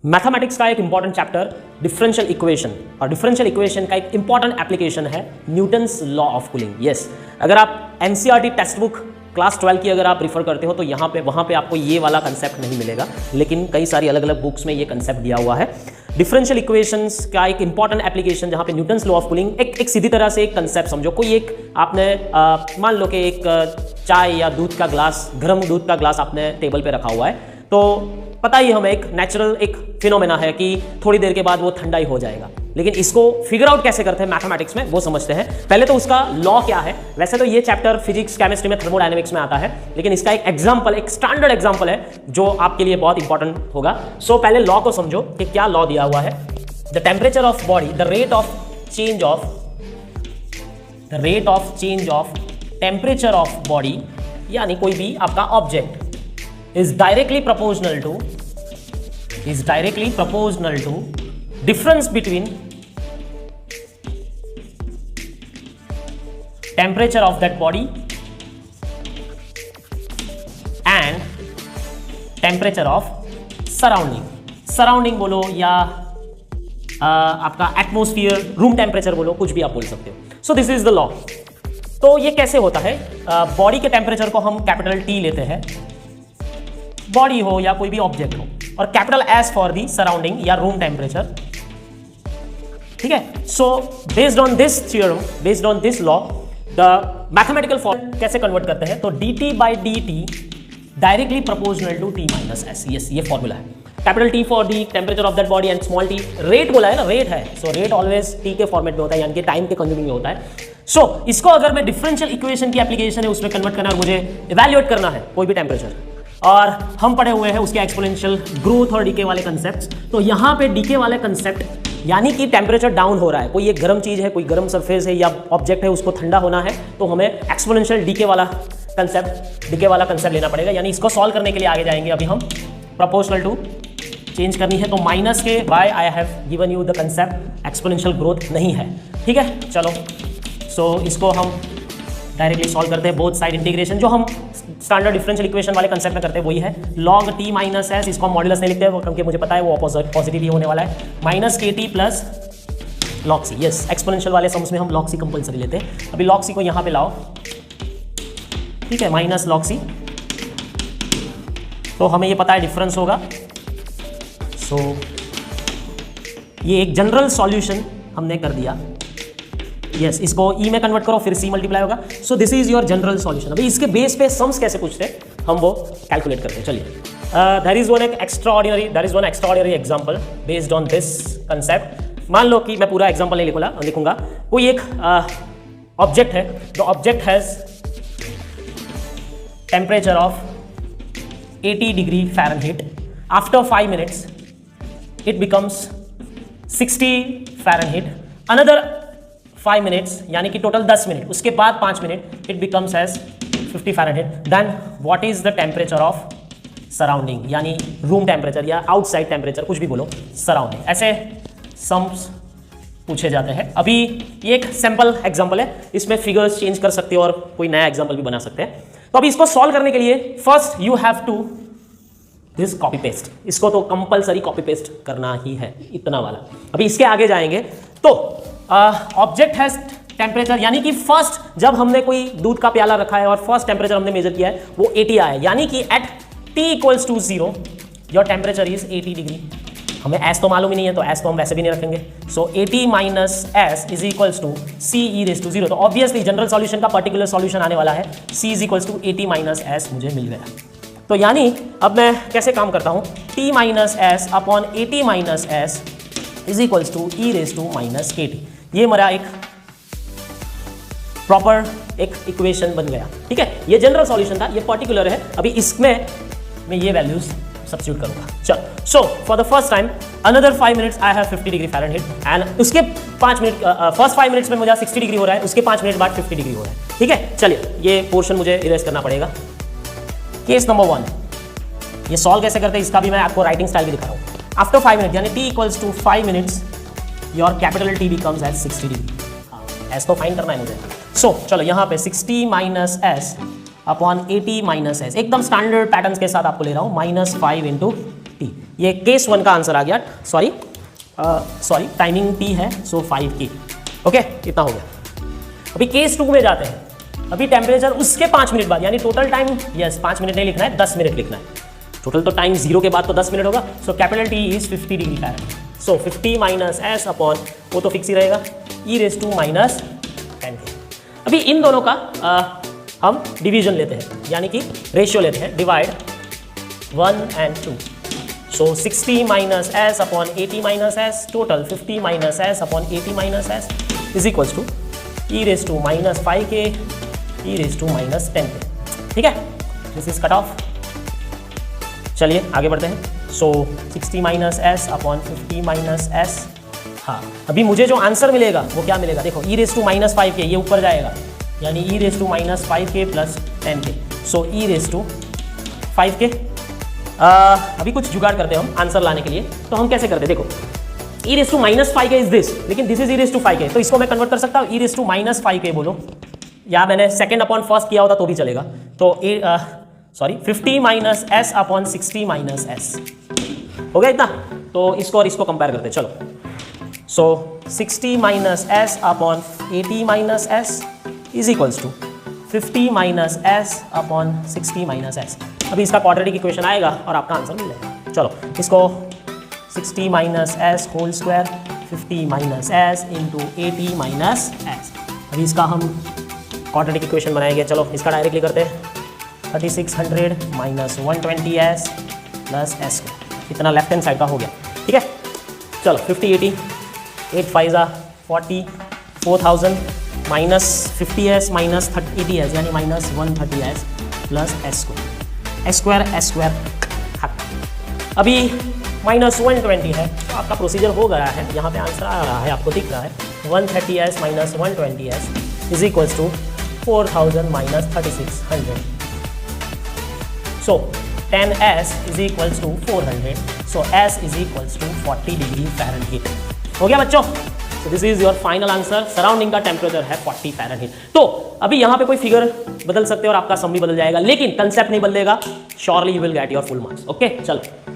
Mathematics का एक important chapter differential equation, और डिफरेंशियल इक्वेशन का एक इंपॉर्टेंट एप्लीकेशन है Newton's law of cooling. Yes, अगर आप एनसीईआरटी टेक्स्ट बुक क्लास 12 की अगर आप रिफर करते हो तो वहाँ पे आपको ये वाला कंसेप्ट नहीं मिलेगा, लेकिन कई सारी अलग अलग बुक्स में ये कंसेप्ट दिया हुआ है। डिफरेंशियल इक्वेशंस का एक इंपॉर्टेंट एप्लीकेशन जहाँ पे न्यूटन्स लॉ ऑफ कूलिंग एक सीधी तरह से एक कंसेप्ट समझो। कोई एक आपने मान लो कि एक चाय या दूध का ग्लास, गर्म दूध का ग्लास आपने टेबल पे रखा हुआ है, तो पता ही हमें एक नेचुरल एक फिनोमेना है कि थोड़ी देर के बाद वो ठंडा ही हो जाएगा, लेकिन इसको फिगर आउट कैसे करते हैं मैथमेटिक्स में वो समझते हैं। पहले तो उसका लॉ क्या है। वैसे तो ये चैप्टर फिजिक्स, केमिस्ट्री में, थर्मोडायनेमिक्स में आता है, लेकिन इसका एक एग्जांपल, एक स्टैंडर्ड एग्जांपल है जो आपके लिए बहुत इंपॉर्टेंट होगा। सो पहले लॉ को समझो कि क्या लॉ दिया हुआ है। The temperature of body, the rate of change of temperature of body, यानी कोई भी आपका object is directly proportional to difference between temperature of that body and temperature of surrounding बोलो या आपका एटमोस्फियर, रूम टेम्परेचर बोलो, कुछ भी आप बोल सकते हो। So this is the law. तो ये कैसे होता है, बॉडी के टेम्परेचर को हम कैपिटल T लेते हैं, बॉडी हो या कोई भी ऑब्जेक्ट हो, और capital S for the surrounding या रूम टेम्परेचर। ठीक है। So based on this theorem, based on this law, the mathematical form कैसे कन्वर्ट करते हैं, तो dt by dt directly proportional to T minus S। Yes, ये फॉर्मूला है। Capital T for the temperature of that body and small t, rate बोला है ना, rate है। सो रेट ऑलवेज T के फॉर्मेट में होता है, यानी कि टाइम के कंज्यूमिंग में होता है। सो इसको अगर मैं डिफरेंशियल इक्वेशन की एप्लीकेशन है उसमें कन्वर्ट करना है और मुझे इवैल्यूएट करना है कोई भी टेम्परेचर, और हम पढ़े हुए हैं उसके एक्सपोनेंशियल ग्रोथ और डीके वाले कंसेप्ट्स। तो यहाँ पे डीके वाले कंसेप्ट, यानी कि टेम्परेचर डाउन हो रहा है, कोई एक गर्म चीज़ है, कोई गर्म सरफेस है या ऑब्जेक्ट है, उसको ठंडा होना है, तो हमें एक्सपोनेंशियल डीके वाला कंसेप्ट लेना पड़ेगा। यानी इसको सॉल्व करने के लिए आगे जाएंगे। अभी हम प्रोपोर्शनल टू चेंज करनी है, तो माइनस के by I have given you the concept exponential growth नहीं है। ठीक है, चलो। सो इसको हम डायरेक्टली सॉल्व करते हैं, बोथ साइड इंटीग्रेशन, जो हम स्टैंडर्ड डिफरेंशियल इक्वेशन वाले कंसेप्ट में करते हैं वही है। log t माइनस एस, इसको हम मॉड्यूलस नहीं लिखते हैं क्योंकि मुझे पता है वो पॉजिटिव ही होने वाला है, minus k T plus log c। Yes, exponential वाले सम्स में हम log c कंपल्सरी लेते हैं। अभी log c को यहाँ पे लाओ, ठीक है, माइनस log c, तो हमें ये पता है डिफरेंस होगा। सो ये एक जनरल सॉल्यूशन हमने कर दिया। यस, इसको ई में कन्वर्ट करो, फिर सी मल्टीप्लाई होगा। So this is your general solution. अभी इसके बेस पे सम्स कैसे पूछते हैं हम वो कैलकुलेट करते हैं। चलिए, there is one extraordinary example based on this concept. मान लो कि मैं पूरा एग्जांपल नहीं लिखूंगा, कोई एक ऑब्जेक्ट है, the object has temperature of 80 degree Fahrenheit, after 5 minutes it becomes 60 Fahrenheit, another 5 minutes, यानी कि टोटल 10 मिनट, उसके बाद 5 minute it becomes as 50 Fahrenheit. Then what is the temperature of surrounding, यानी रूम टेम्परेचर या outside temperature, कुछ भी बोलो, surrounding. ऐसे सम्स पूछे जाते हैं। अभी ये एक सिंपल एग्जांपल है, इसमें फिगर्स चेंज कर सकते हो और कोई नया एग्जांपल भी बना सकते हैं। तो अभी इसको सॉल्व करने के लिए first you have to this copy paste, इसको तो कंपलसरी कॉपी पेस्ट करना ही है, इतना वाला। अभी इसके आगे जाएंगे तो ऑब्जेक्ट हैज टेम्परेचर, यानी कि फर्स्ट जब हमने कोई दूध का प्याला रखा है और फर्स्ट टेम्परेचर हमने मेजर किया है वो 80 आया है, यानी कि at t equals to 0 your temperature is 80 degree. हमें एस तो मालूम ही नहीं है, तो एस तो हम वैसे भी नहीं रखेंगे। So 80 minus S is equals to C E raise to 0। तो ऑब्वियसली जनरल सॉल्यूशन का पर्टिकुलर सॉल्यूशन आने वाला है, C is equals to 80 minus S मुझे मिल गया। तो यानी अब मैं कैसे काम करता हूँ, t minus S upon 80 minus S is equals to e raise to minus k t. ये मेरा एक प्रॉपर एक इक्वेशन बन गया। ठीक है, ये जनरल सॉल्यूशन था, ये पर्टिकुलर है। अभी इसमें मैं ये वैल्यूज सब्स्टिट्यूट करूंगा। चलो, so for the first time another 5 minutes I have 50 degree Fahrenheit, and उसके 5 मिनट, फर्स्ट 5 मिनट्स में मुझे 60 डिग्री हो रहा है, उसके 5 मिनट बाद 50 डिग्री हो रहा है। ठीक है, चलिए ये पोर्शन मुझे इरेज करना पड़ेगा। केस नंबर 1, ये सॉल्व कैसे करते हैं इसका भी मैं आपको राइटिंग स्टाइल भी दिखा रहा हूँ। आफ्टर 5 मिनट, यानी t equals to 5 minutes, your capital T becomes as 60 degree. S तो फाइन करना है मुझे। सो चलो यहाँ पे 60 minus S upon 80 minus S, एकदम स्टैंडर्ड पैटर्न्स के साथ आपको ले रहा हूँ, -5 इंटू टी, ये केस 1 का आंसर आ गया। सॉरी टाइमिंग टी है, सो 5K। ओके, इतना हो गया। अभी केस 2 में जाते हैं। अभी टेम्परेचर उसके 5 मिनट बाद, यानी टोटल टाइम, यस 5 मिनट नहीं लिखना है, 10 मिनट लिखना है। टोटल तो टाइम 0 के बाद तो 10 मिनट होगा। So capital T is 50 degree Fahrenheit. So 50 minus S upon, वो तो फिक्स ही रहेगा, e⁻² माइनस 10K। अभी इन दोनों का हम डिवीजन लेते हैं, यानी कि रेशियो लेते हैं, divide 1 and 2। So 60 minus S upon 80 minus S, total 50 minus S upon 80 minus S is equals to e⁻² minus 5K, e⁻² minus 10K। ठीक है, दिस इज कट ऑफ। चलिए आगे बढ़ते हैं। सो 60 minus S upon 50 minus S. हाँ, अभी मुझे जो आंसर मिलेगा वो क्या मिलेगा, देखो e⁻² माइनस 5K, ये ऊपर जाएगा, यानी e⁻² minus 5K plus 10K। सो e⁻² 5K। अभी कुछ जुगाड़ करते हैं हम आंसर लाने के लिए। तो हम कैसे करते हैं, देखो e⁻² minus 5K is this, लेकिन दिस इज e⁻² 5K, तो इसको मैं कन्वर्ट कर सकता हूँ e⁻² माइनस 5K बोलो, या मैंने सेकेंड अपॉन फर्स्ट किया होता तो भी चलेगा। तो 50 minus S upon 60 minus S हो गया इतना। तो इसको और इसको कंपेयर करते हैं, चलो। So 60 minus S upon 80 minus S is equals to 50 minus S upon 60 minus S. अभी इसका क्वाड्रेटिक इक्वेशन आएगा और आपका आंसर मिल जाएगा। चलो, इसको 60 minus S whole square 50 minus S into 80 minus S. अभी इसका हम क्वाड्रेटिक इक्वेशन बनाएंगे। चलो, इसका डायरेक्टली करते हैं। 3600 माइनस 120s प्लस एस, इतना लेफ्ट हैंड साइड का हो गया। ठीक है, चलो 50 80 8 5 40 4000 माइनस 50s माइनस 80s, यानी minus 130s plus S square अभी माइनस 120 है, तो आपका प्रोसीजर हो गया है। यहाँ पे आंसर आ रहा है, आपको दिख रहा है 130s minus 120s is equals to 4000 minus 3600। So 10s is equals to 400. So s is equals to 40 degree Fahrenheit. हो गया बच्चों? So this is your final answer। Surrounding का टेम्परेचर है 40 फ़ारेनहीट। तो अभी यहाँ पे कोई फिगर बदल सकते हो और आपका सम भी बदल जाएगा, लेकिन कंसेप्ट नहीं बदलेगा। Surely you will get your full marks. Okay, चलो।